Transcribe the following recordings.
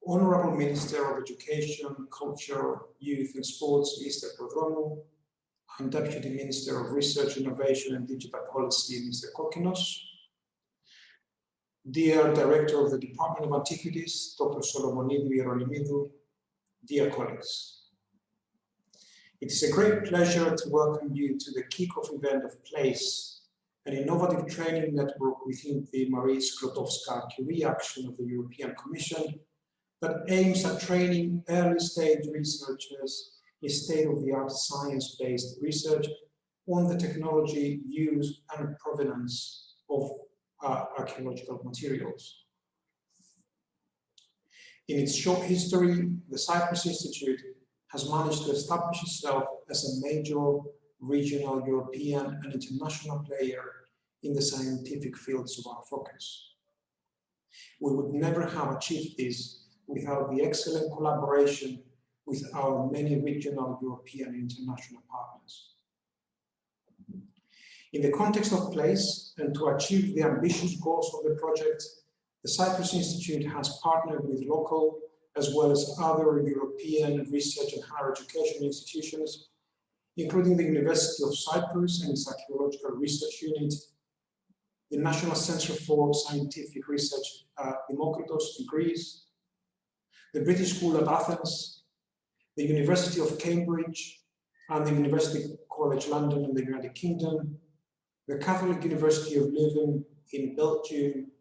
Honourable Minister of Education, Culture, Youth and Sports, Mr. Prodromou, and Deputy Minister of Research, Innovation and Digital Policy, Mr. Kokkinos, dear Director of the Department of Antiquities, Dr. Solomidou-leronymidou, dear colleagues. It is a great pleasure to welcome you to the kick-off event of PlaCe, an innovative training network within the Marie Skłodowska-Curie action of the European Commission that aims at training early-stage researchers in state-of-the-art science-based research on the technology, use, and provenance of archaeological materials. In its short history, the Cyprus Institute has managed to establish itself as a major regional, European, and international player in the scientific fields of our focus. We would never have achieved this without the excellent collaboration with our many regional, European, and international partners. In the context of PlaCe, and to achieve the ambitious goals of the project, the Cyprus Institute has partnered with local as well as other European research and higher education institutions, including the University of Cyprus and its Archaeological Research Unit, the National Centre for Scientific Research Demokritos in Greece, the British School at Athens, the University of Cambridge, and the University College London in the United Kingdom, the Catholic University of Leuven in Belgium,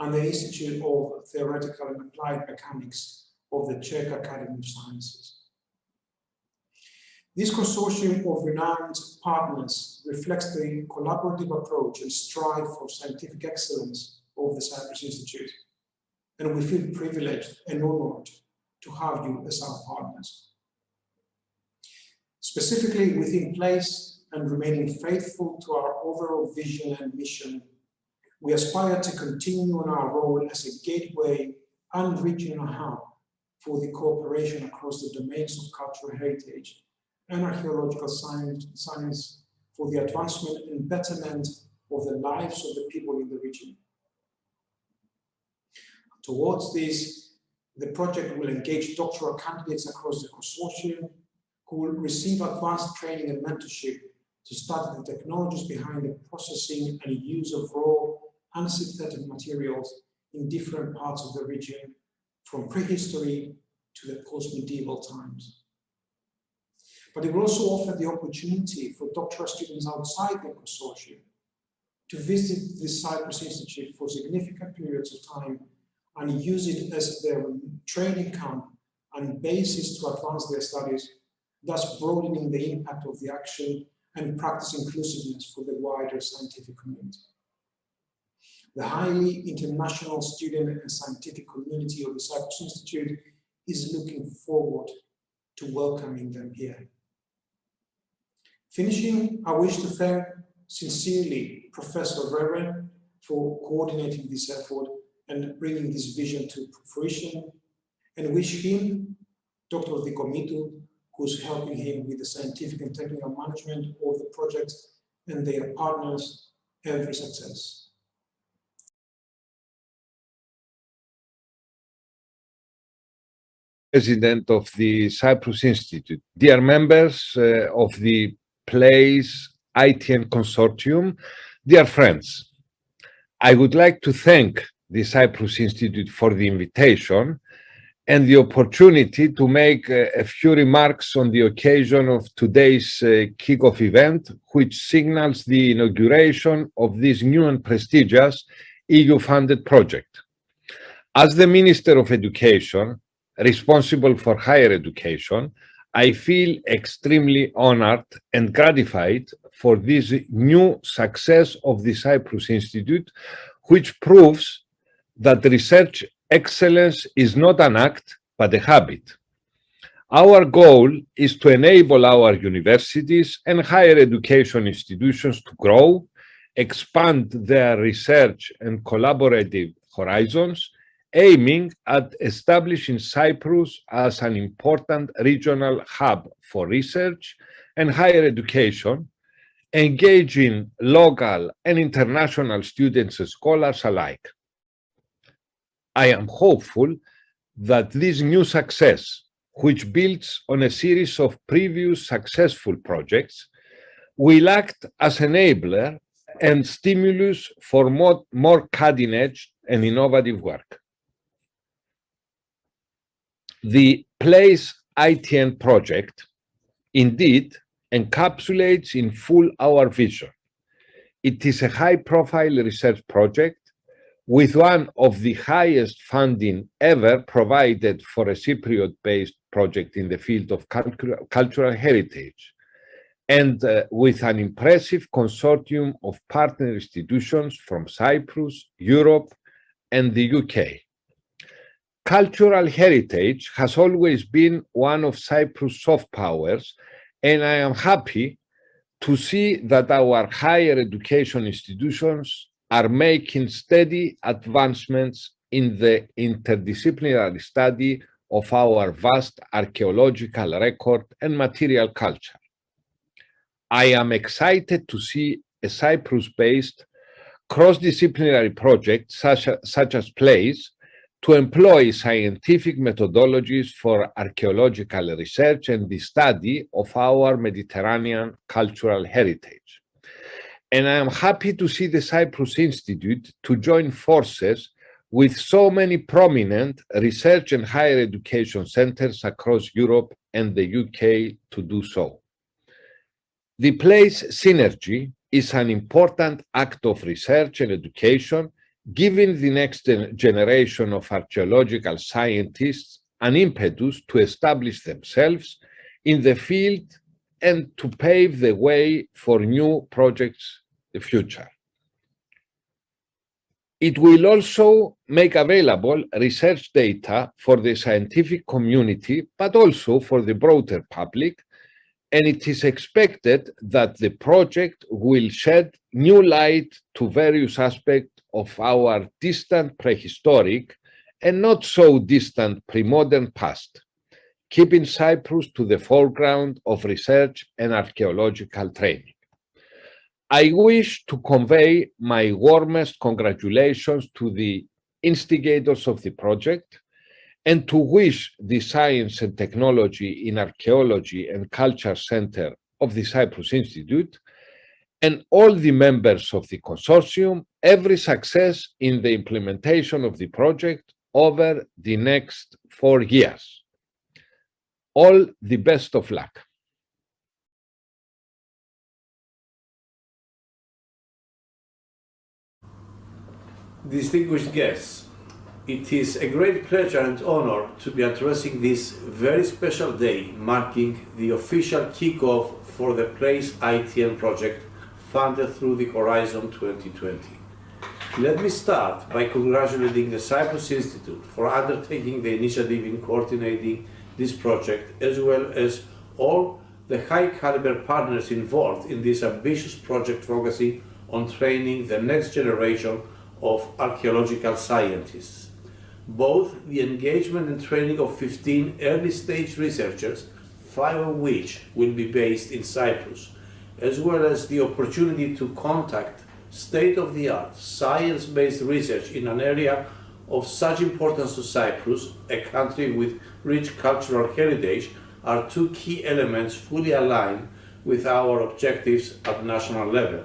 and the Institute of Theoretical and Applied Mechanics of the Czech Academy of Sciences. This consortium of renowned partners reflects the collaborative approach and strive for scientific excellence of the Cyprus Institute, and we feel privileged and honored to have you as our partners. Specifically within PlaCe and remaining faithful to our overall vision and mission, we aspire to continue on our role as a gateway and regional hub for the cooperation across the domains of cultural heritage and archaeological science for the advancement and betterment of the lives of the people in the region. Towards this, the project will engage doctoral candidates across the consortium who will receive advanced training and mentorship to study the technologies behind the processing and use of raw and synthetic materials in different parts of the region, from prehistory to the post-medieval times. But it will also offer the opportunity for doctoral students outside the consortium to visit the Cyprus Institute for significant periods of time and use it as their training camp and basis to advance their studies, thus broadening the impact of the action and practice inclusiveness for the wider scientific community. The highly international student and scientific community of the Cyprus Institute is looking forward to welcoming them here. Finishing, I wish to thank sincerely Professor Rehren for coordinating this effort and bringing this vision to fruition, and wish him, Dr. Dikomidou, who's helping him with the scientific and technical management of the project, and their partners, every success. President of the Cyprus Institute, dear members of the PlaCe-ITN consortium, dear friends, I would like to thank the Cyprus Institute for the invitation and the opportunity to make a few remarks on the occasion of today's kick-off event, which signals the inauguration of this new and prestigious EU-funded project. As the Minister of Education, responsible for higher education, I feel extremely honored and gratified for this new success of the Cyprus Institute, which proves that research excellence is not an act, but a habit. Our goal is to enable our universities and higher education institutions to grow, expand their research and collaborative horizons, aiming at establishing Cyprus as an important regional hub for research and higher education, engaging local and international students and scholars alike. I am hopeful that this new success, which builds on a series of previous successful projects, will act as enabler and stimulus for more cutting-edge and innovative work. The PlaCe-ITN project indeed encapsulates in full our vision. It is a high-profile research project with one of the highest funding ever provided for a Cypriot-based project in the field of cultural heritage, and with an impressive consortium of partner institutions from Cyprus, Europe, and the UK. Cultural heritage has always been one of Cyprus' soft powers, and I am happy to see that our higher education institutions are making steady advancements in the interdisciplinary study of our vast archaeological record and material culture. I am excited to see a Cyprus-based cross-disciplinary project such as PlaCe to employ scientific methodologies for archaeological research and the study of our Mediterranean cultural heritage. And I am happy to see the Cyprus Institute to join forces with so many prominent research and higher education centers across Europe and the UK to do so. The PlaCe synergy is an important act of research and education, giving the next generation of archaeological scientists an impetus to establish themselves in the field and to pave the way for new projects in the future. It will also make available research data for the scientific community, but also for the broader public, and it is expected that the project will shed new light to various aspects of our distant prehistoric and not so distant pre-modern past, keeping Cyprus to the foreground of research and archaeological training. I wish to convey my warmest congratulations to the instigators of the project and to wish the Science and Technology in Archaeology and Culture Center of the Cyprus Institute and all the members of the consortium every success in the implementation of the project over the next 4 years. All the best of luck. Distinguished guests, it is a great pleasure and honor to be addressing this very special day marking the official kickoff for the PlaCe-ITN project funded through the Horizon 2020. Let me start by congratulating the Cyprus Institute for undertaking the initiative in coordinating this project, as well as all the high-caliber partners involved in this ambitious project focusing on training the next generation of archaeological scientists. Both the engagement and training of 15 early-stage researchers, 5 of which will be based in Cyprus, as well as the opportunity to contact state-of-the-art, science-based research in an area of such importance to Cyprus, a country with rich cultural heritage, are 2 key elements fully aligned with our objectives at national level.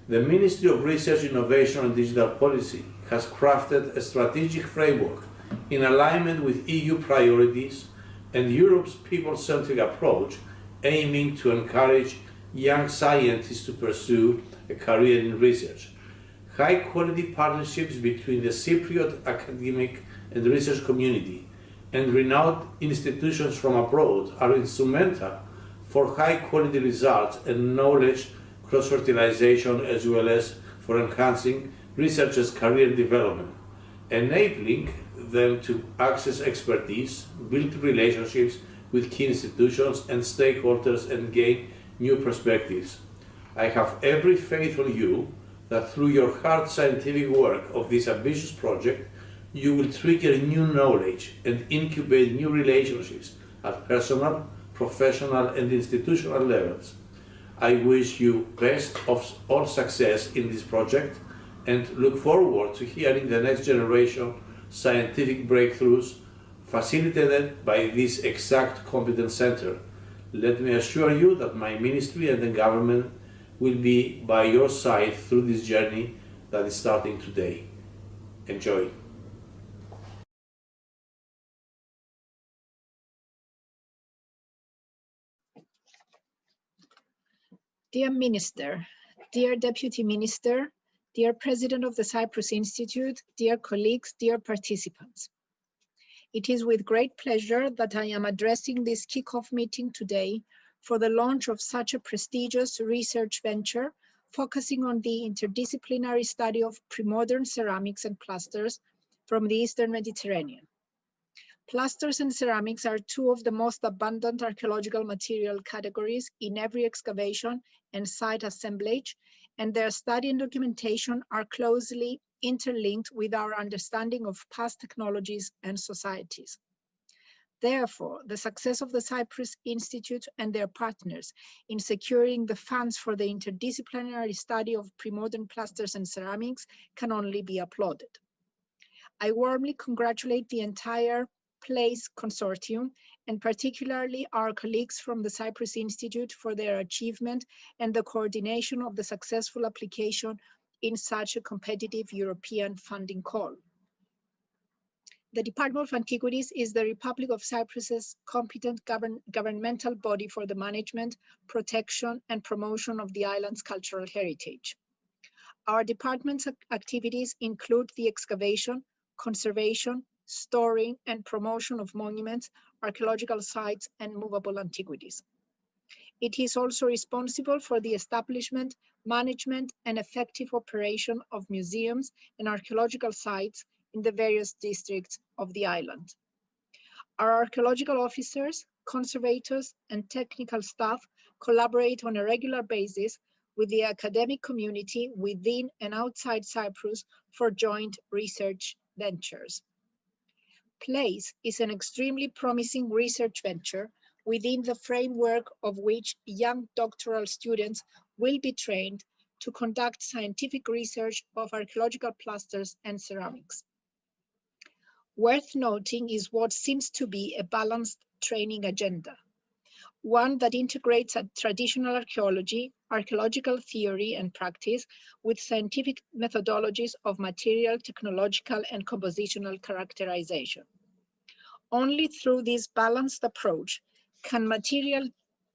The Ministry of Research, Innovation and Digital Policy has crafted a strategic framework in alignment with EU priorities and Europe's people-centric approach, aiming to encourage young scientists to pursue a career in research. High-quality partnerships between the Cypriot academic and research community and renowned institutions from abroad are instrumental for high-quality results and knowledge cross-fertilization, as well as for enhancing researchers' career development, enabling them to access expertise, build relationships with key institutions and stakeholders, and gain new perspectives. I have every faith in you that through your hard scientific work of this ambitious project, you will trigger new knowledge and incubate new relationships at personal, professional, and institutional levels. I wish you best of all success in this project and look forward to hearing the next generation scientific breakthroughs facilitated by this exact competence center. Let me assure you that my ministry and the government will be by your side through this journey that is starting today. Enjoy. Dear Minister, dear Deputy Minister, dear President of the Cyprus Institute, dear colleagues, dear participants. It is with great pleasure that I am addressing this kickoff meeting today for the launch of such a prestigious research venture focusing on the interdisciplinary study of pre-modern ceramics and plasters from the Eastern Mediterranean. Plasters and ceramics are two of the most abundant archaeological material categories in every excavation and site assemblage, and their study and documentation are closely interlinked with our understanding of past technologies and societies. Therefore, the success of the Cyprus Institute and their partners in securing the funds for the interdisciplinary study of pre-modern plasters and ceramics can only be applauded. I warmly congratulate the entire PlaCe consortium, and particularly our colleagues from the Cyprus Institute for their achievement and the coordination of the successful application in such a competitive European funding call. The Department of Antiquities is the Republic of Cyprus's competent governmental body for the management, protection, and promotion of the island's cultural heritage. Our department's activities include the excavation, conservation, storing, and promotion of monuments, archaeological sites, and movable antiquities. It is also responsible for the establishment, management, and effective operation of museums and archaeological sites in the various districts of the island. Our archaeological officers, conservators, and technical staff collaborate on a regular basis with the academic community within and outside Cyprus for joint research ventures. PlaCe is an extremely promising research venture within the framework of which young doctoral students will be trained to conduct scientific research of archaeological plasters and ceramics. Worth noting is what seems to be a balanced training agenda, one that integrates traditional archaeology, archaeological theory and practice with scientific methodologies of material, technological, and compositional characterization. Only through this balanced approach can material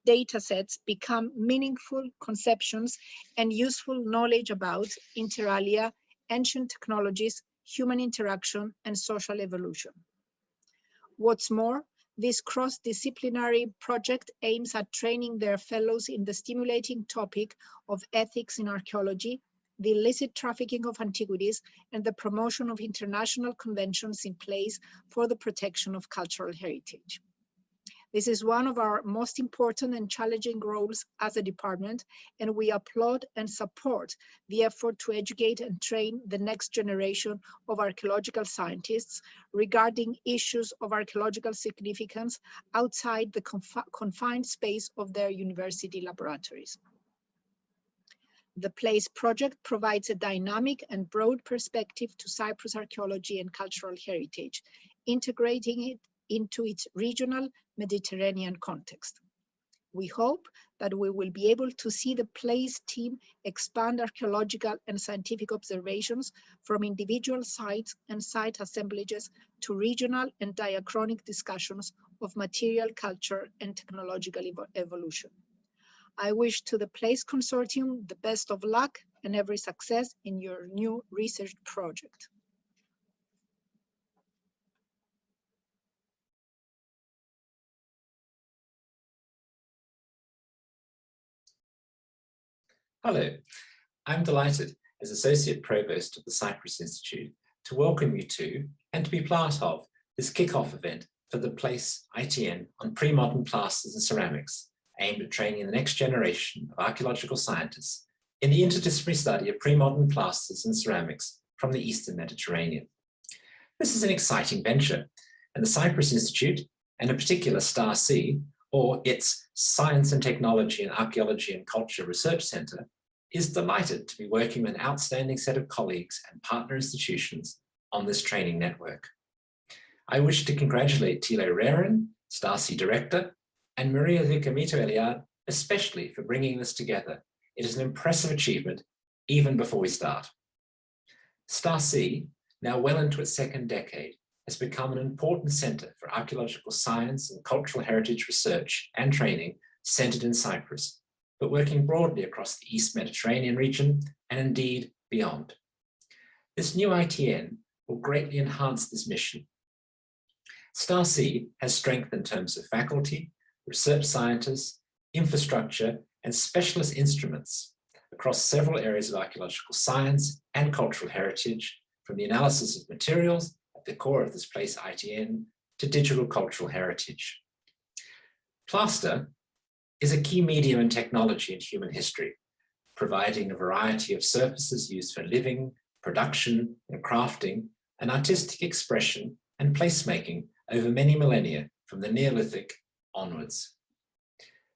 data sets become meaningful conceptions and useful knowledge about, inter alia, ancient technologies, human interaction, and social evolution. What's more, this cross-disciplinary project aims at training their fellows in the stimulating topic of ethics in archaeology, the illicit trafficking of antiquities, and the promotion of international conventions in place for the protection of cultural heritage. This is one of our most important and challenging roles as a department, and we applaud and support the effort to educate and train the next generation of archaeological scientists regarding issues of archaeological significance outside the confined space of their university laboratories. The PlaCe project provides a dynamic and broad perspective to Cyprus archaeology and cultural heritage, integrating it into its regional Mediterranean context. We hope that we will be able to see the PlaCe team expand archaeological and scientific observations from individual sites and site assemblages to regional and diachronic discussions of material culture and technological evolution. I wish to the PlaCe consortium the best of luck and every success in your new research project. Hello, I'm delighted as Associate Provost of the Cyprus Institute to welcome you to and to be part of this kickoff event for the PlaCe-ITN on pre-modern plasters and ceramics, aimed at training the next generation of archaeological scientists in the interdisciplinary study of pre-modern plasters and ceramics from the Eastern Mediterranean. This is an exciting venture, and the Cyprus Institute, and in particular STARC, or its Science and Technology and Archaeology and Culture Research Centre, is delighted to be working with an outstanding set of colleagues and partner institutions on this training network. I wish to congratulate Thilo Rehren, STARC Director, and Maria Vilkamito-Eliade, especially for bringing this together. It is an impressive achievement, even before we start. STARC, now well into its second decade, has become an important centre for archaeological science and cultural heritage research and training centred in Cyprus, but working broadly across the East Mediterranean region and indeed beyond. This new ITN will greatly enhance this mission. STARC has strength in terms of faculty, research scientists, infrastructure, and specialist instruments across several areas of archaeological science and cultural heritage, from the analysis of materials at the core of this PlaCe-ITN to digital cultural heritage. Plaster is a key medium in technology and human history, providing a variety of surfaces used for living, production, and crafting, and artistic expression and placemaking over many millennia from the Neolithic onwards.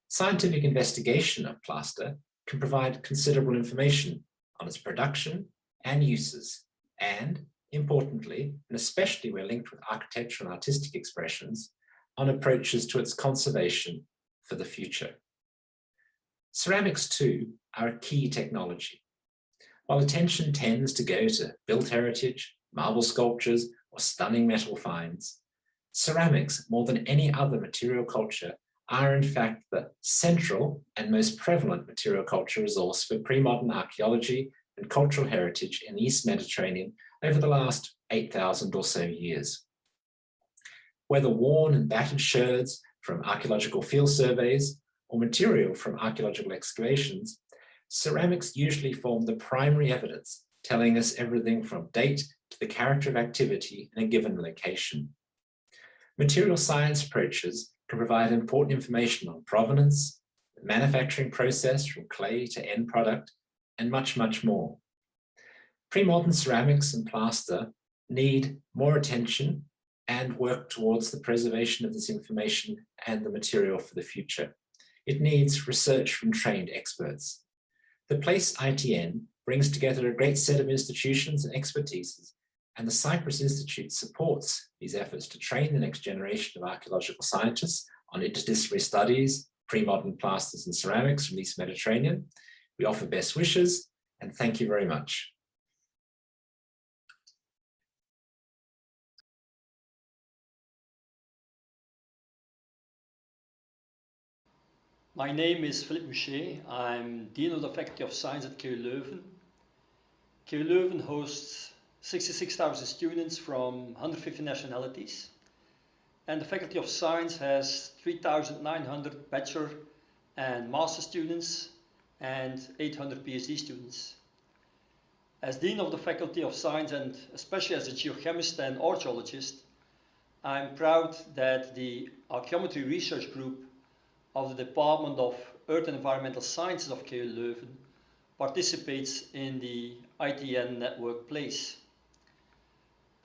Scientific investigation of plaster can provide considerable information on its production and uses, and importantly, and especially where linked with architectural and artistic expressions, on approaches to its conservation for the future. Ceramics too are a key technology. While attention tends to go to built heritage, marble sculptures, or stunning metal finds, ceramics, more than any other material culture, are in fact the central and most prevalent material culture resource for pre-modern archaeology and cultural heritage in the East Mediterranean over the last 8,000 or so years. Whether worn and battered sherds from archaeological field surveys or material from archaeological excavations, ceramics usually form the primary evidence, telling us everything from date to the character of activity in a given location. Material science approaches can provide important information on provenance, the manufacturing process from clay to end product, and much, much more. Pre-modern ceramics and plaster need more attention and work towards the preservation of this information and the material for the future. It needs research from trained experts. The PlaCe-ITN brings together a great set of institutions and expertises, and the Cyprus Institute supports these efforts to train the next generation of archaeological scientists on interdisciplinary studies, pre-modern plasters and ceramics from the East Mediterranean. We offer best wishes, and thank you very much. My name is Philippe Muchez. I'm Dean of the Faculty of Science at KU Leuven. KU Leuven hosts 66,000 students from 150 nationalities, and the Faculty of Science has 3,900 bachelor and master students and 800 PhD students. As Dean of the Faculty of Science, and especially as a geochemist and archaeologist, I'm proud that the Archaeometry Research Group of the Department of Earth and Environmental Sciences of KU Leuven participates in the ITN network PlaCe.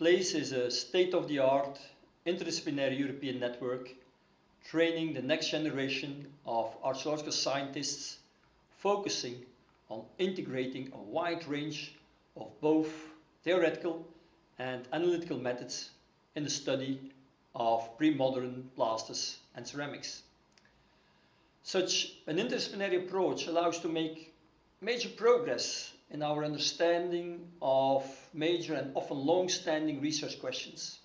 PlaCe is a state-of-the-art interdisciplinary European network training the next generation of archaeological scientists, focusing on integrating a wide range of both theoretical and analytical methods in the study of pre-modern plasters and ceramics. Such an interdisciplinary approach allows to make major progress in our understanding of major and often long-standing research questions,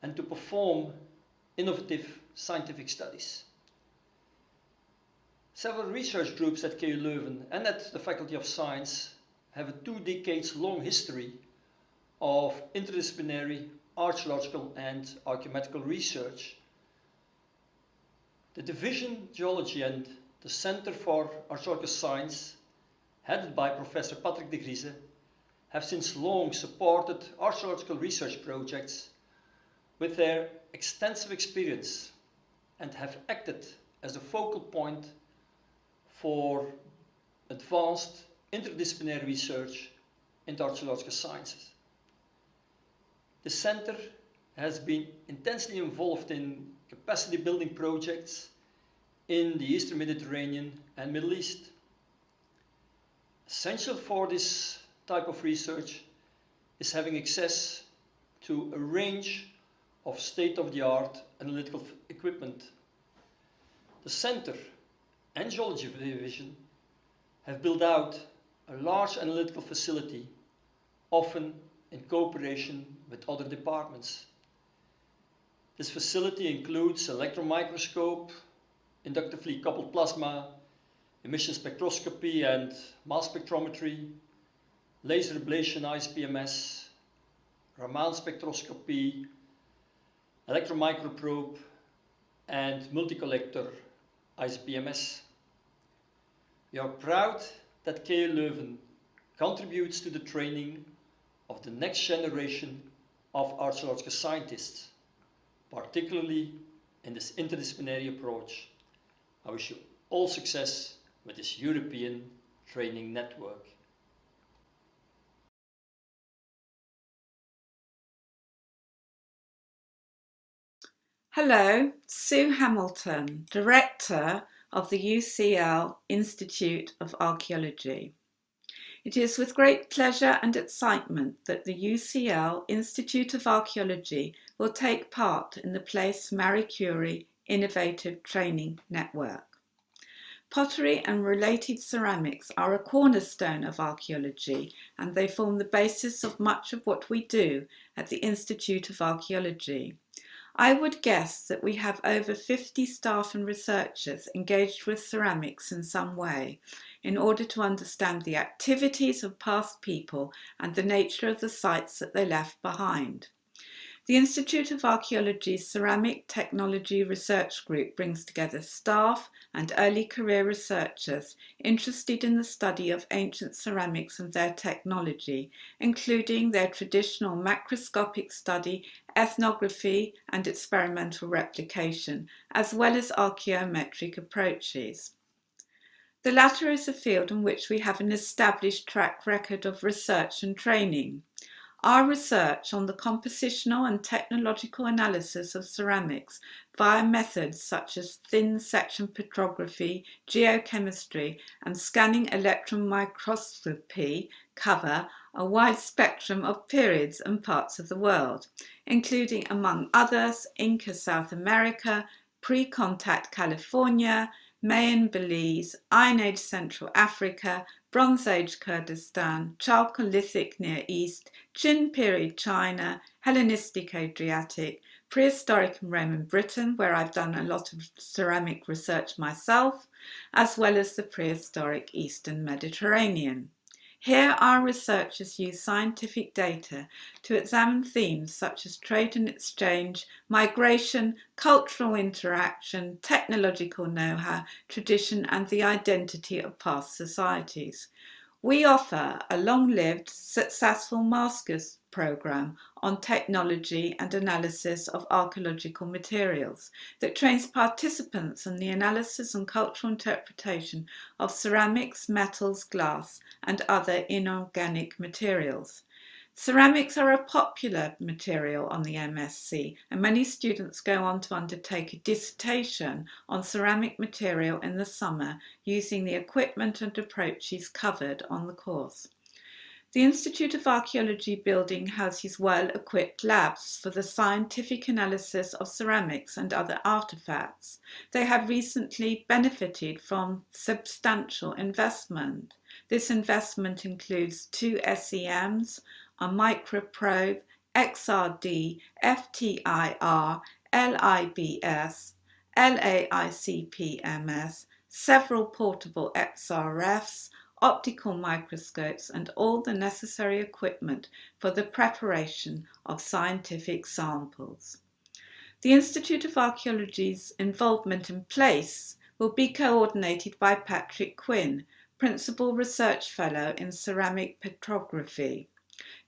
and to perform innovative scientific studies. Several research groups at KU Leuven and at the Faculty of Science have a 2 decades long history of interdisciplinary archaeological and archaeometrical research. The Division Geology and the Center for Archaeological Science, headed by Professor Patrick de Griese, have since long supported archaeological research projects with their extensive experience and have acted as a focal point for advanced interdisciplinary research in archaeological sciences. The center has been intensely involved in capacity building projects in the Eastern Mediterranean and Middle East. Essential for this type of research is having access to a range of state-of-the-art analytical equipment. The Center and Geology Division have built out a large analytical facility, often in cooperation with other departments. This facility includes electron microscope, inductively coupled plasma, emission spectroscopy and mass spectrometry, laser ablation ICP-MS, Raman spectroscopy, electron microprobe, and multi-collector ICP-MS. We are proud that KU Leuven contributes to the training of the next generation of archaeological scientists, particularly in this interdisciplinary approach. I wish you all success with this European training network. Hello, Sue Hamilton, Director of the UCL Institute of Archaeology. It is with great pleasure and excitement that the UCL Institute of Archaeology will take part in the PlaCe Marie Curie Innovative Training Network. Pottery and related ceramics are a cornerstone of archaeology, and they form the basis of much of what we do at the Institute of Archaeology. I would guess that we have over 50 staff and researchers engaged with ceramics in some way in order to understand the activities of past people and the nature of the sites that they left behind. The Institute of Archaeology's Ceramic Technology Research Group brings together staff and early career researchers interested in the study of ancient ceramics and their technology, including their traditional macroscopic study, ethnography and experimental replication, as well as archaeometric approaches. The latter is a field in which we have an established track record of research and training. Our research on the compositional and technological analysis of ceramics via methods such as thin section petrography, geochemistry, and scanning electron microscopy cover a wide spectrum of periods and parts of the world, including, among others, Inca South America, pre-contact California, Mayan Belize, Iron Age Central Africa, Bronze Age Kurdistan, Chalcolithic Near East, Qin period China, Hellenistic Adriatic, prehistoric and Roman Britain, where I've done a lot of ceramic research myself, as well as the prehistoric Eastern Mediterranean. Here, our researchers use scientific data to examine themes such as trade and exchange, migration, cultural interaction, technological know-how, tradition, and the identity of past societies. We offer a long-lived, successful master's program on technology and analysis of archaeological materials that trains participants in the analysis and cultural interpretation of ceramics, metals, glass, and other inorganic materials. Ceramics are a popular material on the MSc, and many students go on to undertake a dissertation on ceramic material in the summer using the equipment and approaches covered on the course. The Institute of Archaeology building houses well-equipped labs for the scientific analysis of ceramics and other artefacts. They have recently benefited from substantial investment. This investment includes 2 SEMs, a microprobe, XRD, FTIR, LIBS, LAICP-MS, several portable XRFs, optical microscopes, and all the necessary equipment for the preparation of scientific samples. The Institute of Archaeology's involvement in PlaCe will be coordinated by Patrick Quinn, Principal Research Fellow in Ceramic Petrography,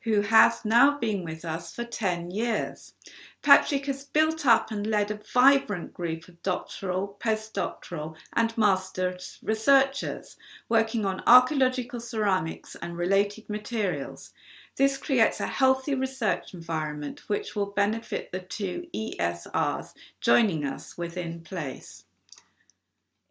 who has now been with us for 10 years. Patrick has built up and led a vibrant group of doctoral, postdoctoral and master's researchers working on archaeological ceramics and related materials. This creates a healthy research environment which will benefit the 2 ESRs joining us within PlaCe.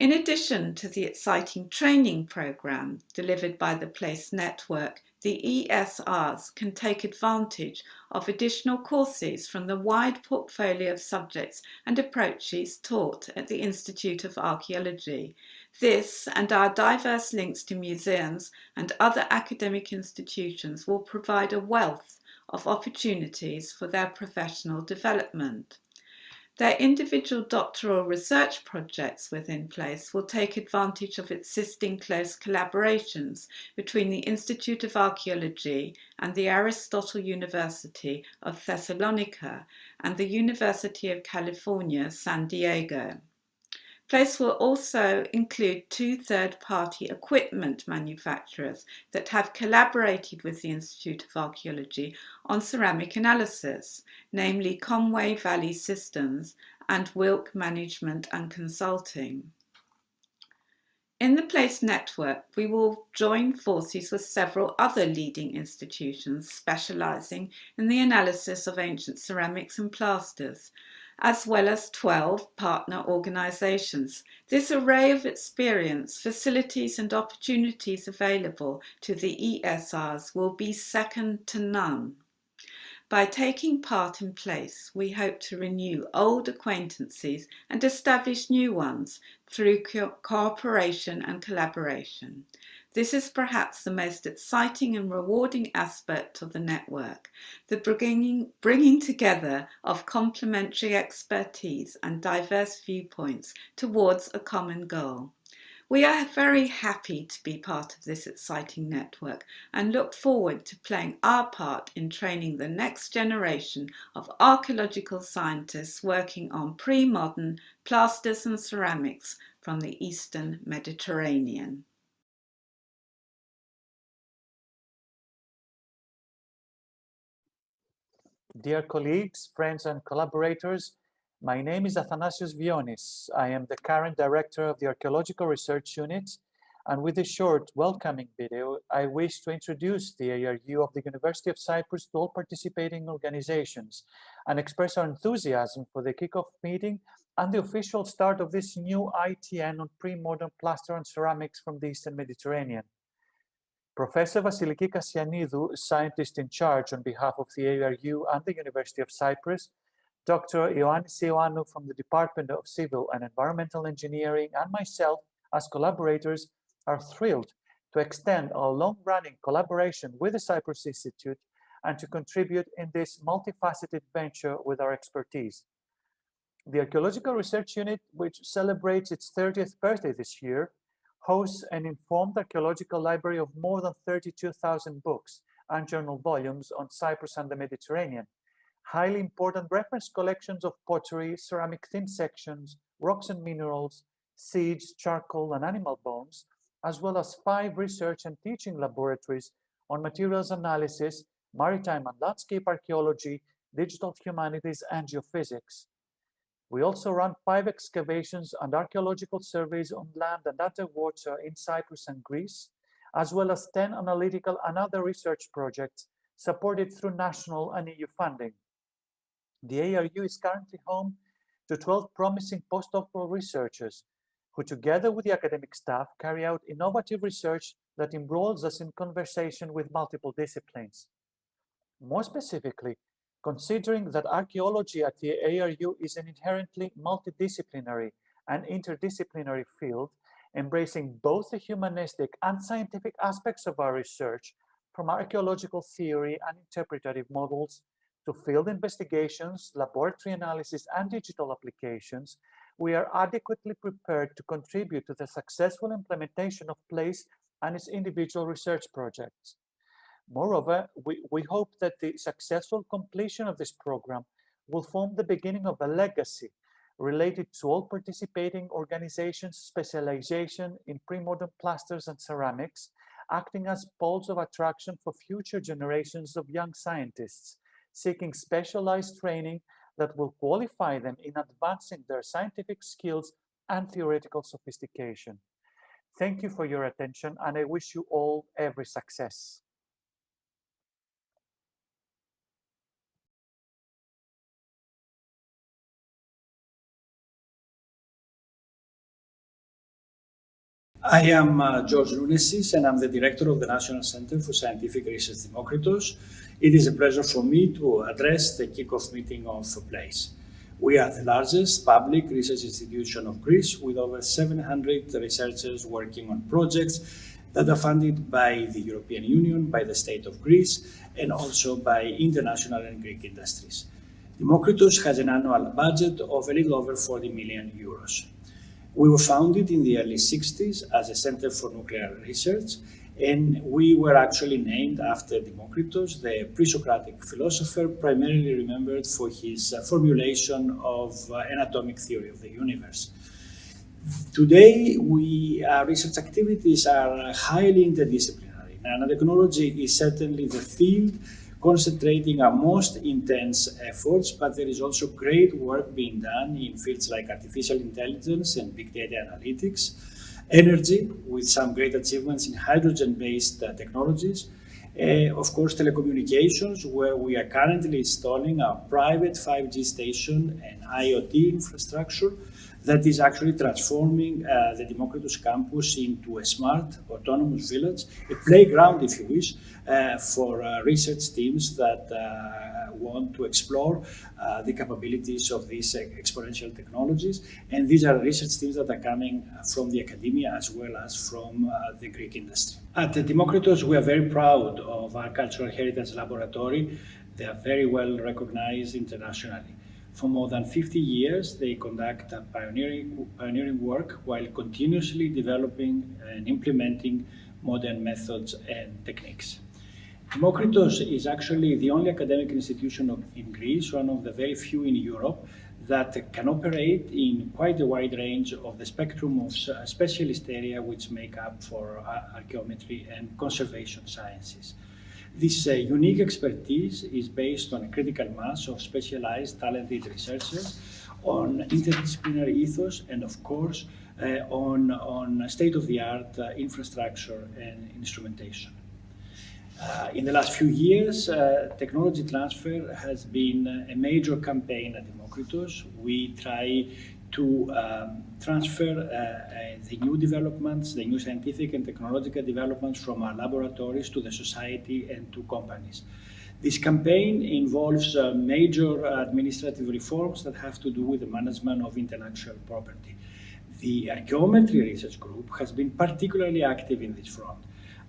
In addition to the exciting training programme delivered by the PlaCe network, the ESRs can take advantage of additional courses from the wide portfolio of subjects and approaches taught at the Institute of Archaeology. This and our diverse links to museums and other academic institutions will provide a wealth of opportunities for their professional development. Their individual doctoral research projects within PlaCe will take advantage of existing close collaborations between the Institute of Archaeology and the Aristotle University of Thessalonica and the University of California, San Diego. PlaCe will also include 2 third-party equipment manufacturers that have collaborated with the Institute of Archaeology on ceramic analysis, namely Conway Valley Systems and Wilk Management and Consulting. In the PlaCe network, we will join forces with several other leading institutions specialising in the analysis of ancient ceramics and plasters, as well as 12 partner organisations. This array of experience, facilities and opportunities available to the ESRs will be second to none. By taking part in PlaCe, we hope to renew old acquaintances and establish new ones through cooperation and collaboration. This is perhaps the most exciting and rewarding aspect of the network, the bringing together of complementary expertise and diverse viewpoints towards a common goal. We are very happy to be part of this exciting network and look forward to playing our part in training the next generation of archaeological scientists working on pre-modern plasters and ceramics from the Eastern Mediterranean. Dear colleagues, friends and collaborators, my name is Athanasios Vionis. I am the current director of the Archaeological Research Unit, and with this short welcoming video, I wish to introduce the ARU of the University of Cyprus to all participating organizations and express our enthusiasm for the kickoff meeting and the official start of this new ITN on pre-modern plaster and ceramics from the Eastern Mediterranean. Professor Vasiliki Kassianidou, scientist in charge on behalf of the ARU and the University of Cyprus, Dr. Ioannis Ioannou from the Department of Civil and Environmental Engineering, and myself as collaborators are thrilled to extend our long-running collaboration with the Cyprus Institute and to contribute in this multifaceted venture with our expertise. The Archaeological Research Unit, which celebrates its 30th birthday this year, hosts an informed archaeological library of more than 32,000 books and journal volumes on Cyprus and the Mediterranean, highly important reference collections of pottery, ceramic thin sections, rocks and minerals, seeds, charcoal and animal bones, as well as 5 research and teaching laboratories on materials analysis, maritime and landscape archaeology, digital humanities and geophysics. We also run 5 excavations and archaeological surveys on land and underwater in Cyprus and Greece, as well as 10 analytical and other research projects supported through national and EU funding. The ARU is currently home to 12 promising postdoctoral researchers who, together with the academic staff, carry out innovative research that embroils us in conversation with multiple disciplines. More specifically, considering that archaeology at the ARU is an inherently multidisciplinary and interdisciplinary field, embracing both the humanistic and scientific aspects of our research, from archaeological theory and interpretative models to field investigations, laboratory analysis, and digital applications, we are adequately prepared to contribute to the successful implementation of PlaCe and its individual research projects. Moreover, we hope that the successful completion of this program will form the beginning of a legacy related to all participating organizations' specialization in pre-modern plasters and ceramics, acting as poles of attraction for future generations of young scientists, seeking specialized training that will qualify them in advancing their scientific skills and theoretical sophistication. Thank you for your attention, and I wish you all every success. I am George Nounesis, and I'm the director of the National Center for Scientific Research Democritos. It is a pleasure for me to address the kickoff meeting of PlaCe. We are the largest public research institution of Greece with over 700 researchers working on projects that are funded by the European Union, by the state of Greece, and also by international and Greek industries. Democritos has an annual budget of a little over 40 million euros. We were founded in the early 60s as a center for nuclear research, and we were actually named after Democritos, the pre-Socratic philosopher, primarily remembered for his formulation of an atomic theory of the universe. Today, our research activities are highly interdisciplinary. Nanotechnology is certainly the field concentrating our most intense efforts, but there is also great work being done in fields like artificial intelligence and big data analytics, energy, with some great achievements in hydrogen-based technologies, of course, telecommunications, where we are currently installing our private 5G station and IoT infrastructure that is actually transforming the Democritos campus into a smart, autonomous village, a playground, if you wish, for research teams that want to explore the capabilities of these exponential technologies. And these are research teams that are coming from the academia as well as from the Greek industry. At the Democritos, we are very proud of our Cultural Heritage Laboratory. They are very well recognized internationally. For more than 50 years, they conduct pioneering work while continuously developing and implementing modern methods and techniques. Democritos is actually the only academic institution in Greece, one of the very few in Europe, that can operate in quite a wide range of the spectrum of specialist area which make up for archaeometry and conservation sciences. This unique expertise is based on a critical mass of specialized, talented researchers, on interdisciplinary ethos, and of course, on state-of-the-art infrastructure and instrumentation. In the last few years, technology transfer has been a major campaign at Democritos. We try to transfer the new developments, the new scientific and technological developments from our laboratories to the society and to companies. This campaign involves major administrative reforms that have to do with the management of intellectual property. The Archaeometry Research Group has been particularly active in this front.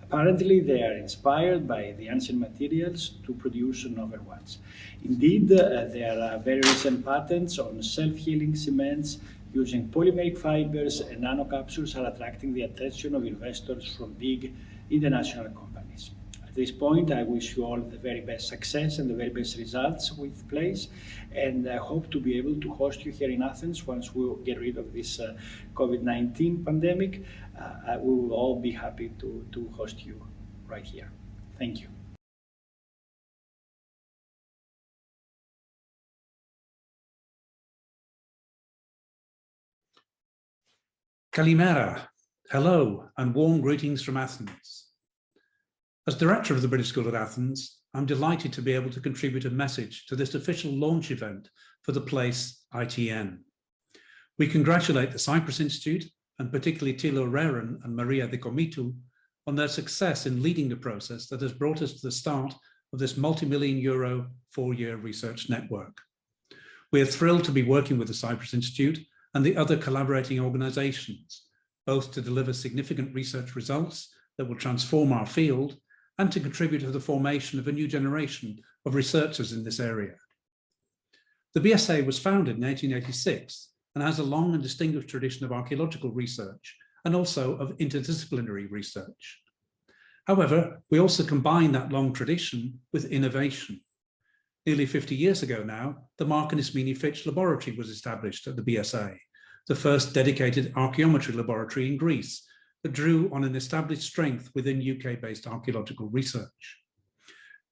Apparently, they are inspired by the ancient materials to produce novel ones. Indeed, there are very recent patents on self-healing cements using polymeric fibers and nanocapsules are attracting the attention of investors from big international companies. At this point, I wish you all the very best success and the very best results with PlaCe, and I hope to be able to host you here in Athens once we get rid of this COVID-19 pandemic. We will all be happy to host you right here. Thank you. Kalimera, hello, and warm greetings from Athens. As director of the British School at Athens, I'm delighted to be able to contribute a message to this official launch event for the PlaCe-ITN. We congratulate the Cyprus Institute, and particularly Thilo, Rehren and Marina Solomidou-leronymidou, on their success in leading the process that has brought us to the start of this multi-million euro 4-year research network. We are thrilled to be working with the Cyprus Institute and the other collaborating organizations, both to deliver significant research results that will transform our field and to contribute to the formation of a new generation of researchers in this area. The BSA was founded in 1886 and has a long and distinguished tradition of archaeological research and also of interdisciplinary research. However, we also combine that long tradition with innovation. Nearly 50 years ago now, the Marcus Mini Fitch Laboratory was established at the BSA, the first dedicated archaeometry laboratory in Greece that drew on an established strength within UK-based archaeological research.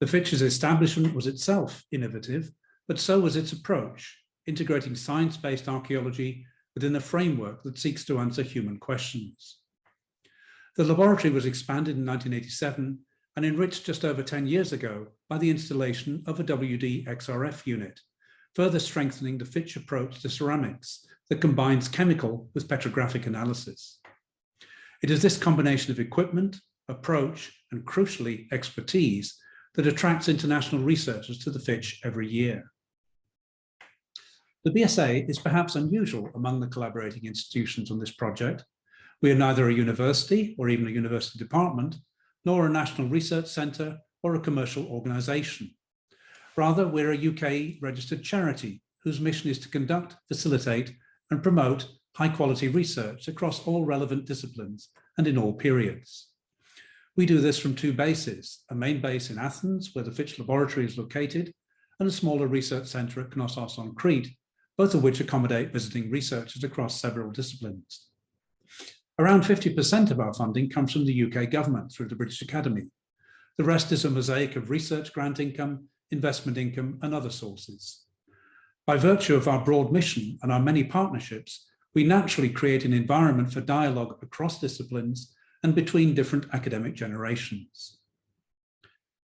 The Fitch's establishment was itself innovative, but so was its approach, integrating science-based archaeology within a framework that seeks to answer human questions. The laboratory was expanded in 1987 and enriched just over 10 years ago by the installation of a WD XRF unit, further strengthening the Fitch approach to ceramics that combines chemical with petrographic analysis. It is this combination of equipment, approach, and crucially, expertise that attracts international researchers to the Fitch every year. The BSA is perhaps unusual among the collaborating institutions on this project. We are neither a university or even a university department, nor a national research centre or a commercial organisation. Rather, we're a UK registered charity whose mission is to conduct, facilitate and promote high-quality research across all relevant disciplines and in all periods. We do this from two bases, a main base in Athens, where the Fitch laboratory is located, and a smaller research centre at Knossos on Crete, both of which accommodate visiting researchers across several disciplines. Around 50% of our funding comes from the UK government through the British Academy. The rest is a mosaic of research grant income, investment income, and other sources. By virtue of our broad mission and our many partnerships, we naturally create an environment for dialogue across disciplines and between different academic generations.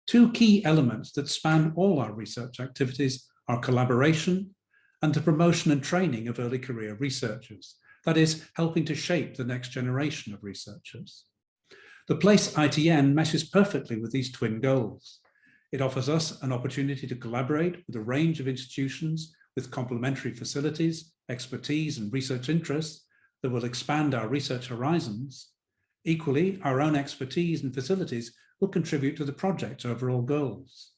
Two key elements that span all our research activities are collaboration and the promotion and training of early career researchers, that is, helping to shape the next generation of researchers. The PlaCe-ITN meshes perfectly with these twin goals. It offers us an opportunity to collaborate with a range of institutions with complementary facilities, expertise and research interests that will expand our research horizons. Equally, our own expertise and facilities will contribute to the project's overall goals.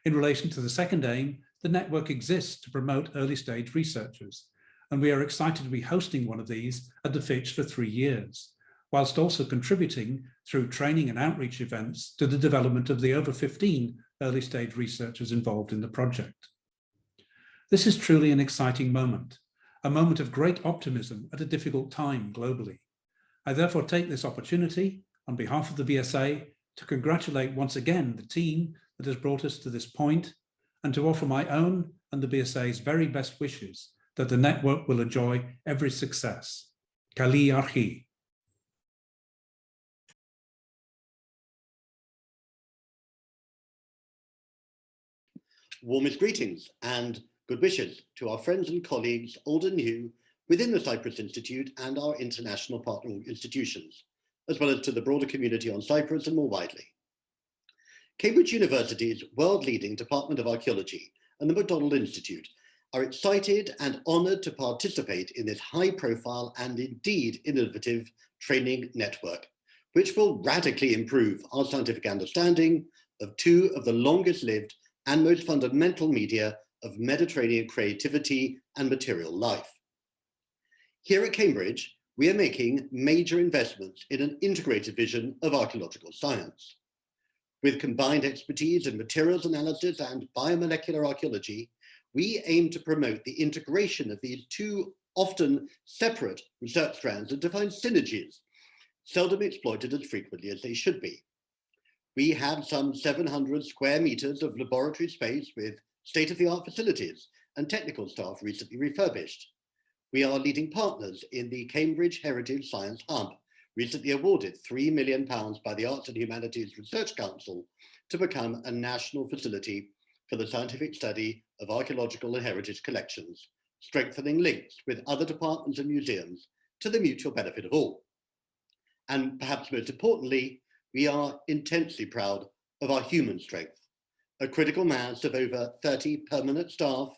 In relation to the second aim, the network exists to promote early stage researchers, and we are excited to be hosting one of these at the Fitch for 3 years, whilst also contributing through training and outreach events to the development of the over 15 early stage researchers involved in the project. This is truly an exciting moment, a moment of great optimism at a difficult time globally. I therefore take this opportunity on behalf of the BSA to congratulate once again the team that has brought us to this point and to offer my own and the BSA's very best wishes that the network will enjoy every success. Kali Archi. Warmest greetings and good wishes to our friends and colleagues, old and new, within the Cyprus Institute and our international partner institutions, as well as to the broader community on Cyprus and more widely. Cambridge University's world-leading Department of Archaeology and the MacDonald Institute are excited and honoured to participate in this high-profile and indeed innovative training network, which will radically improve our scientific understanding of two of the longest-lived and most fundamental media of Mediterranean creativity and material life. Here at Cambridge, we are making major investments in an integrated vision of archaeological science. With combined expertise in materials analysis and biomolecular archaeology, we aim to promote the integration of these two often separate research strands and to find synergies, seldom exploited as frequently as they should be. We have some 700 square meters of laboratory space with state-of-the-art facilities and technical staff recently refurbished. We are leading partners in the Cambridge Heritage Science Hub, recently awarded £3 million by the Arts and Humanities Research Council to become a national facility for the scientific study of archaeological and heritage collections, strengthening links with other departments and museums to the mutual benefit of all. And perhaps most importantly, we are intensely proud of our human strength, a critical mass of over 30 permanent staff,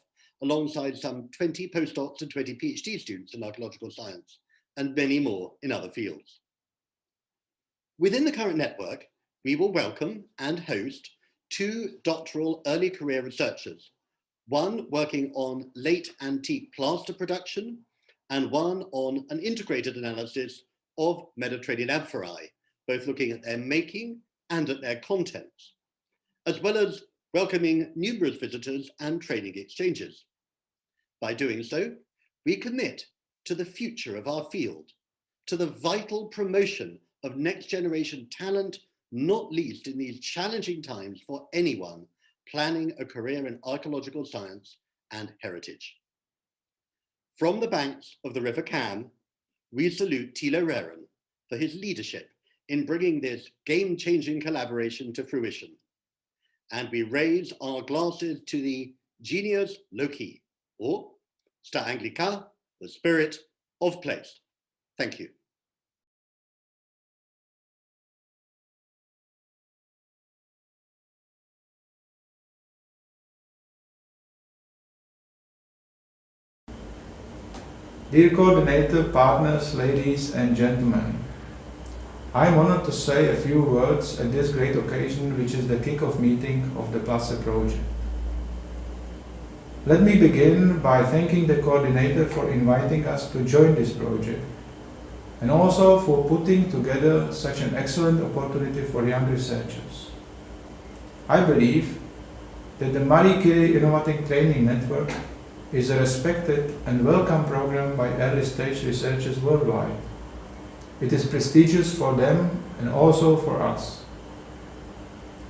alongside some 20 postdocs and 20 PhD students in archaeological science, and many more in other fields. Within the current network, we will welcome and host 2 doctoral early career researchers, one working on late antique plaster production, and one on an integrated analysis of Mediterranean amphorae, both looking at their making and at their contents, as well as welcoming numerous visitors and training exchanges. By doing so, we commit to the future of our field, to the vital promotion of next generation talent, not least in these challenging times for anyone planning a career in archaeological science and heritage. From the banks of the River Cam, we salute Thilo Rehren for his leadership in bringing this game-changing collaboration to fruition. And we raise our glasses to the Genius Loci, or Sta Anglica, the spirit of place. Thank you. Dear coordinator, partners, ladies and gentlemen, I am honored to say a few words at this great occasion, which is the kick-off meeting of the PlaCe project. Let me begin by thanking the coordinator for inviting us to join this project, and also for putting together such an excellent opportunity for young researchers. I believe that the Marie Curie Innovative Training Network is a respected and welcome program by early-stage researchers worldwide. It is prestigious for them and also for us.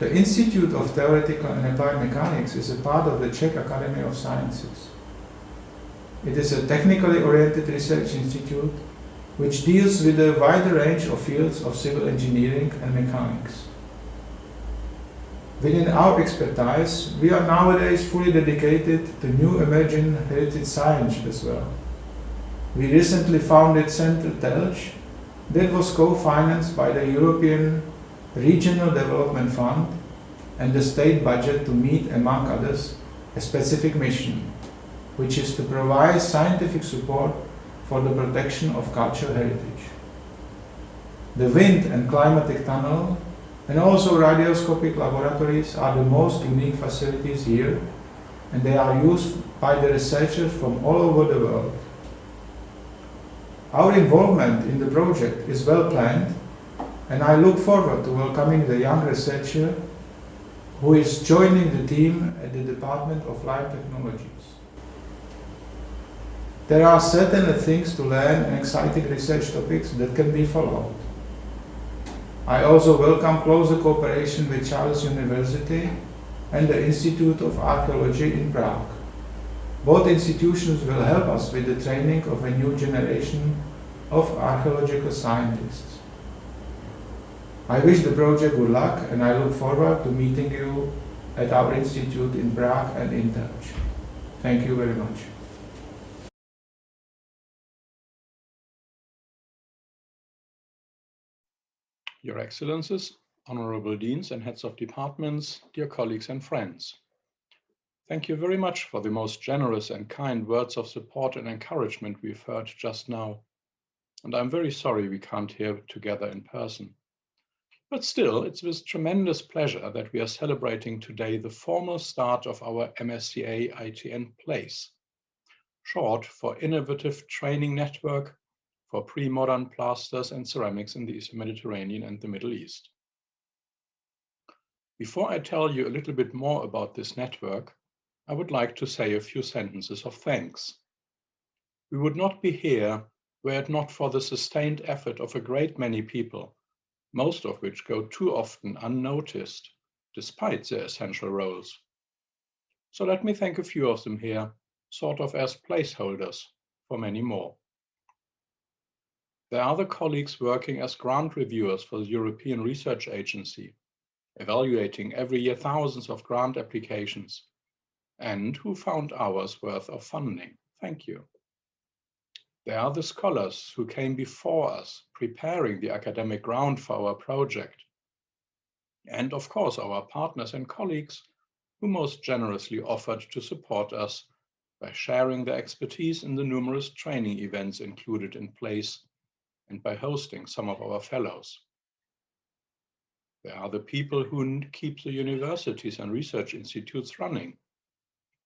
The Institute of Theoretical and Applied Mechanics is a part of the Czech Academy of Sciences. It is a technically oriented research institute which deals with a wide range of fields of civil engineering and mechanics. Within our expertise, we are nowadays fully dedicated to new emerging heritage science as well. We recently founded Center Telch that was co-financed by the European Regional Development Fund and the state budget to meet, among others, a specific mission, which is to provide scientific support for the protection of cultural heritage. The wind and climatic tunnel and also radioscopic laboratories are the most unique facilities here, and they are used by the researchers from all over the world. Our involvement in the project is well planned, and I look forward to welcoming the young researcher who is joining the team at the Department of Life Technologies. There are certainly things to learn and exciting research topics that can be followed. I also welcome closer cooperation with Charles University and the Institute of Archaeology in Prague. Both institutions will help us with the training of a new generation of archaeological scientists. I wish the project good luck, and I look forward to meeting you at our institute in Prague and in touch. Thank you very much. Your Excellencies, Honorable Deans and Heads of Departments, dear colleagues and friends. Thank you very much for the most generous and kind words of support and encouragement we've heard just now. And I'm very sorry we can't hear together in person. But still, it's with tremendous pleasure that we are celebrating today the formal start of our MSCA-ITN PlaCe, short for Innovative Training Network for Pre-Modern Plasters and Ceramics in the Eastern Mediterranean and the Middle East. Before I tell you a little bit more about this network, I would like to say a few sentences of thanks. We would not be here were it not for the sustained effort of a great many people, most of which go too often unnoticed, despite their essential roles. So let me thank a few of them here, sort of as placeholders for many more. There are the colleagues working as grant reviewers for the European Research Agency, evaluating every year thousands of grant applications, and who found hours worth of funding. Thank you. There are the scholars who came before us, preparing the academic ground for our project. And of course, our partners and colleagues who most generously offered to support us by sharing their expertise in the numerous training events included in PlaCe and by hosting some of our fellows. There are the people who keep the universities and research institutes running,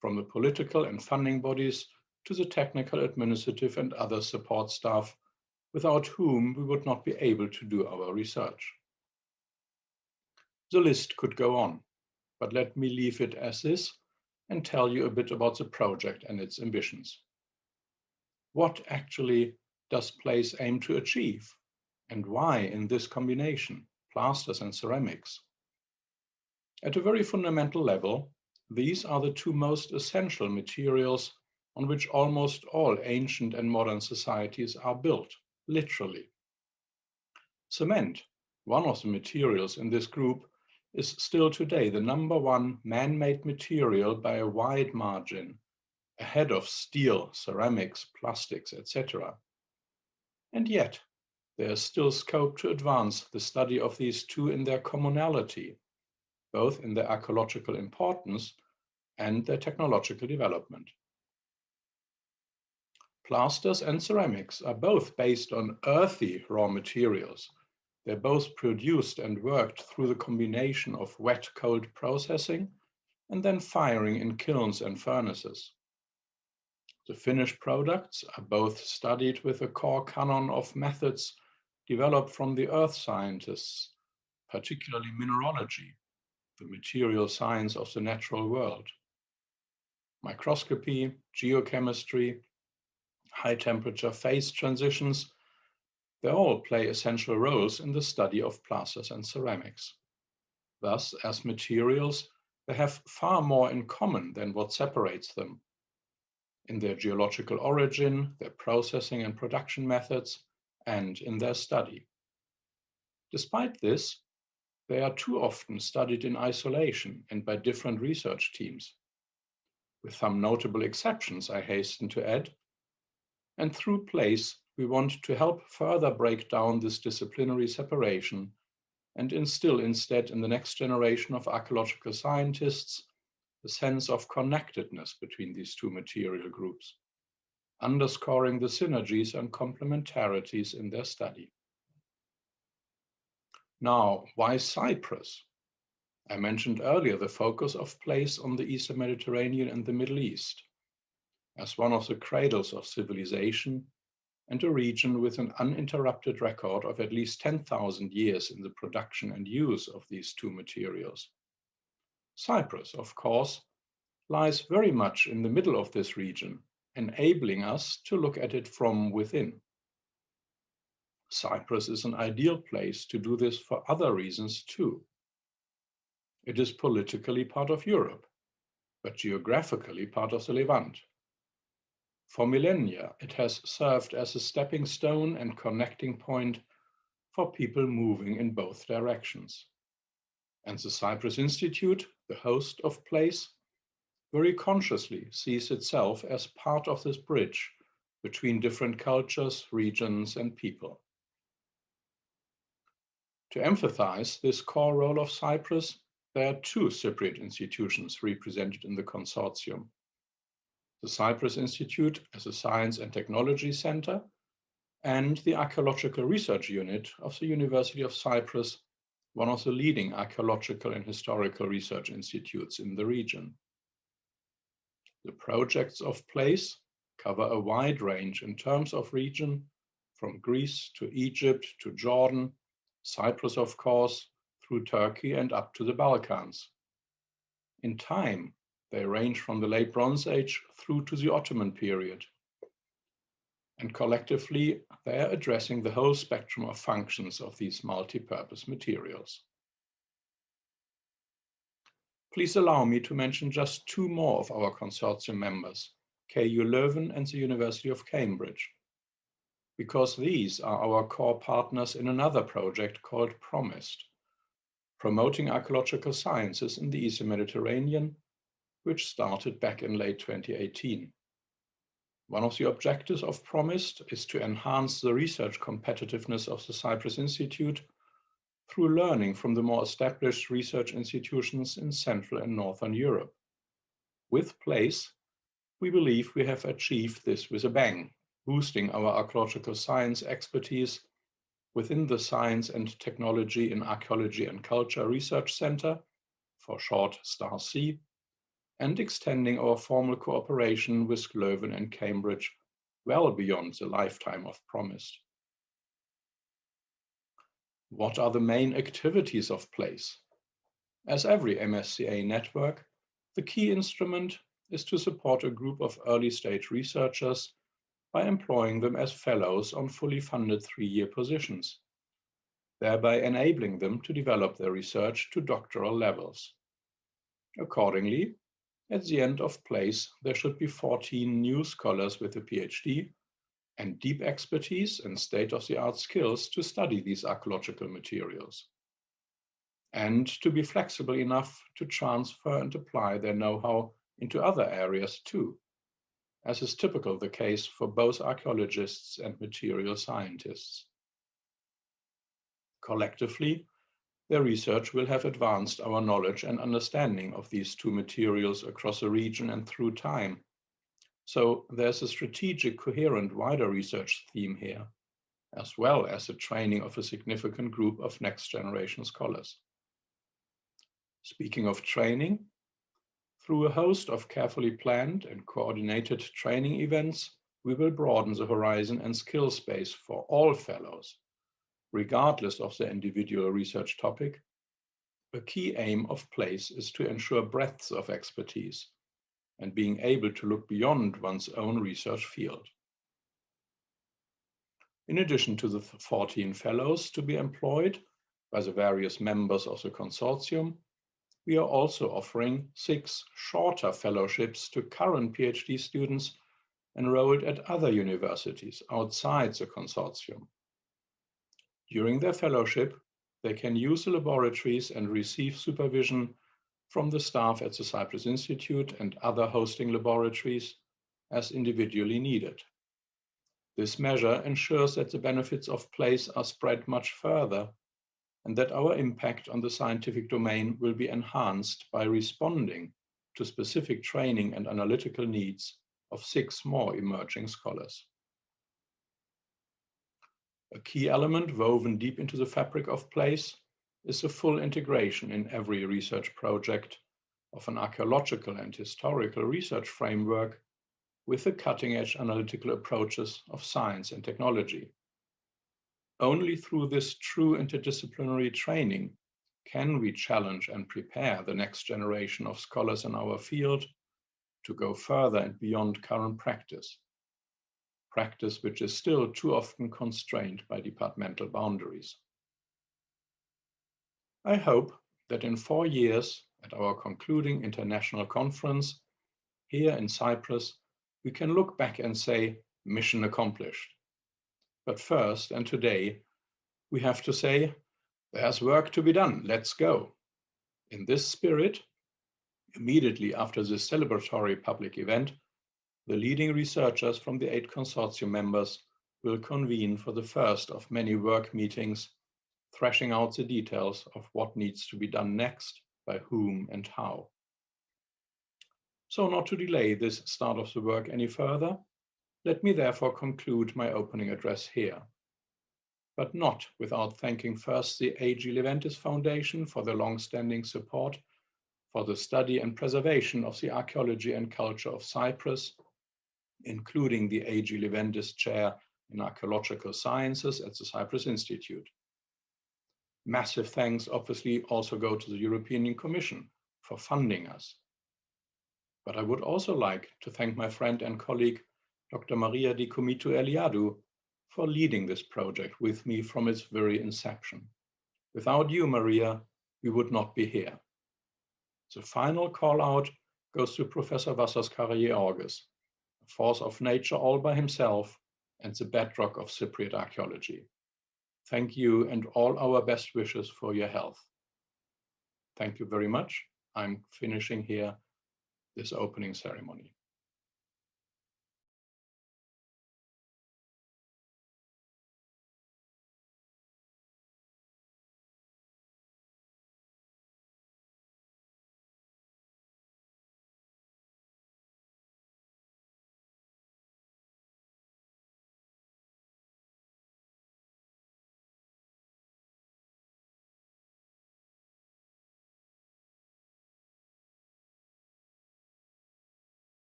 from the political and funding bodies to the technical, administrative and other support staff, without whom we would not be able to do our research. The list could go on, but let me leave it as is and tell you a bit about the project and its ambitions. What actually does PlaCe aim to achieve, and why in this combination, plasters and ceramics? At a very fundamental level, these are the two most essential materials on which almost all ancient and modern societies are built, literally. Cement, one of the materials in this group, is still today the #1 man-made material by a wide margin, ahead of steel, ceramics, plastics, etc. And yet, there is still scope to advance the study of these two in their commonality, both in their archaeological importance and their technological development. Plasters and ceramics are both based on earthy raw materials. They're both produced and worked through the combination of wet-cold processing and then firing in kilns and furnaces. The finished products are both studied with a core canon of methods developed from the earth scientists, particularly mineralogy, the material science of the natural world. Microscopy, geochemistry, high-temperature phase transitions, they all play essential roles in the study of plasters and ceramics. Thus, as materials, they have far more in common than what separates them. In their geological origin, their processing and production methods, and in their study. Despite this, they are too often studied in isolation and by different research teams. With some notable exceptions, I hasten to add, and through PlaCe, we want to help further break down this disciplinary separation and instill instead in the next generation of archaeological scientists the sense of connectedness between these two material groups, underscoring the synergies and complementarities in their study. Now, why Cyprus? I mentioned earlier the focus of PlaCe on the Eastern Mediterranean and the Middle East, as one of the cradles of civilization and a region with an uninterrupted record of at least 10,000 years in the production and use of these two materials. Cyprus, of course, lies very much in the middle of this region, enabling us to look at it from within. Cyprus is an ideal place to do this for other reasons too. It is politically part of Europe, but geographically part of the Levant. For millennia, it has served as a stepping stone and connecting point for people moving in both directions. And the Cyprus Institute, the host of PlaCe, very consciously sees itself as part of this bridge between different cultures, regions, and people. To emphasize this core role of Cyprus, there are two Cypriot institutions represented in the consortium. The Cyprus Institute as a science and technology center, and the Archaeological Research Unit of the University of Cyprus, one of the leading archaeological and historical research institutes in the region. The projects of PlaCe cover a wide range in terms of region, from Greece to Egypt to Jordan, Cyprus of course, through Turkey and up to the Balkans. In time, they range from the late Bronze Age through to the Ottoman period. And collectively, they are addressing the whole spectrum of functions of these multi-purpose materials. Please allow me to mention just two more of our consortium members, KU Leuven and the University of Cambridge, because these are our core partners in another project called PROMISED, Promoting Archaeological Sciences in the Eastern Mediterranean, which started back in late 2018. One of the objectives of PROMISED is to enhance the research competitiveness of the Cyprus Institute through learning from the more established research institutions in Central and Northern Europe. With PlaCe, we believe we have achieved this with a bang, boosting our archaeological science expertise within the Science and Technology in Archaeology and Culture Research Center, for short STARC, and extending our formal cooperation with Leuven and Cambridge well beyond the lifetime of PROMISED. What are the main activities of PlaCe? As every MSCA network, the key instrument is to support a group of early-stage researchers by employing them as fellows on fully funded 3-year positions, thereby enabling them to develop their research to doctoral levels. Accordingly, at the end of PlaCe, there should be 14 new scholars with a PhD and deep expertise and state-of-the-art skills to study these archaeological materials, and to be flexible enough to transfer and apply their know-how into other areas too, as is typical the case for both archaeologists and material scientists. Collectively, their research will have advanced our knowledge and understanding of these two materials across a region and through time, So there's a strategic, coherent, wider research theme here, as well as the training of a significant group of next generation scholars. Speaking of training, through a host of carefully planned and coordinated training events, we will broaden the horizon and skill space for all fellows, regardless of their individual research topic. A key aim of PlaCe is to ensure breadth of expertise and being able to look beyond one's own research field. In addition to the 14 fellows to be employed by the various members of the consortium, we are also offering 6 shorter fellowships to current PhD students enrolled at other universities outside the consortium. During their fellowship, they can use the laboratories and receive supervision from the staff at the Cyprus Institute and other hosting laboratories as individually needed. This measure ensures that the benefits of PlaCe are spread much further and that our impact on the scientific domain will be enhanced by responding to specific training and analytical needs of 6 more emerging scholars. A key element woven deep into the fabric of PlaCe is the full integration in every research project of an archaeological and historical research framework with the cutting-edge analytical approaches of science and technology. Only through this true interdisciplinary training can we challenge and prepare the next generation of scholars in our field to go further and beyond current practice which is still too often constrained by departmental boundaries. I hope that in 4 years, at our concluding international conference here in Cyprus, we can look back and say, mission accomplished. But first, and today, we have to say, there's work to be done, let's go. In this spirit, immediately after this celebratory public event, the leading researchers from the 8 consortium members will convene for the first of many work meetings, thrashing out the details of what needs to be done next, by whom and how. So not to delay this start of the work any further, let me therefore conclude my opening address here. But not without thanking first the A.G. Leventis Foundation for their long-standing support for the study and preservation of the archaeology and culture of Cyprus, including the A.G. Leventis Chair in Archaeological Sciences at the Cyprus Institute. Massive thanks obviously also go to the European Commission for funding us. But I would also like to thank my friend and colleague, Dr. Maria Di Comitou-Eliadou, for leading this project with me from its very inception. Without you, Maria, we would not be here. The final call out goes to Professor Vassas Karageorgis, a force of nature all by himself and the bedrock of Cypriot archaeology. Thank you and all our best wishes for your health. Thank you very much. I'm finishing here this opening ceremony.